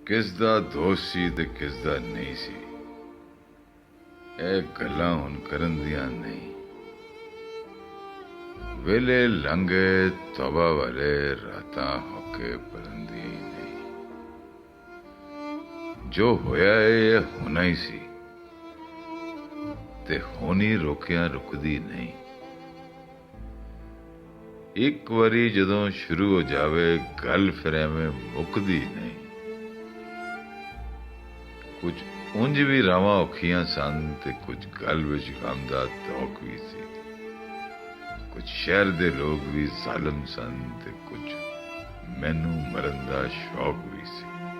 ਕਿਸ ਦਾ ਦੋਸ਼ ਸੀ ਤੇ ਕਿਸ ਦਾ ਨਹੀਂ ਸੀ, ਇਹ ਗੱਲਾਂ ਹੁਣ ਕਰਨ ਦੀਆਂ ਨਹੀਂ। ਵੇਲੇ ਲੰਘੇ ਤੌਬਾ ਵਾਲੇ, ਰਾਤਾਂ ਹੋਕੇ ਪਲੰਦੀਆਂ ਹੀ ਨਹੀਂ। ਜੋ ਹੋਇਆ ਇਹ ਹੋਣਾ ਹੀ ਸੀ, ਤੇ ਹੋਣੀ ਰੋਕਿਆਂ ਰੁਕਦੀ ਨਹੀਂ। ਇੱਕ ਵਾਰੀ ਜਦੋਂ ਸ਼ੁਰੂ ਹੋ ਜਾਵੇ ਗੱਲ, ਫਿਰ ਐਵੇਂ ਮੁੱਕਦੀ ਨਹੀਂ। ਕੁਝ ਉਂਝ ਵੀ ਰਾਵਾਂ ਔਖੀਆਂ ਸਨ ਤੇ ਕੁਝ ਗੱਲ ਵਿੱਚ ਗਮ ਦਾ ਧੌਕ ਵੀ ਸੀ। ਕੁਝ ਸ਼ਹਿਰ ਦੇ ਲੋਕ ਵੀ ਜ਼ਾਲਮ ਸਨ ਤੇ ਕੁਝ ਮੈਨੂੰ ਮਰਨ ਦਾ ਸ਼ੌਕ ਵੀ ਸੀ।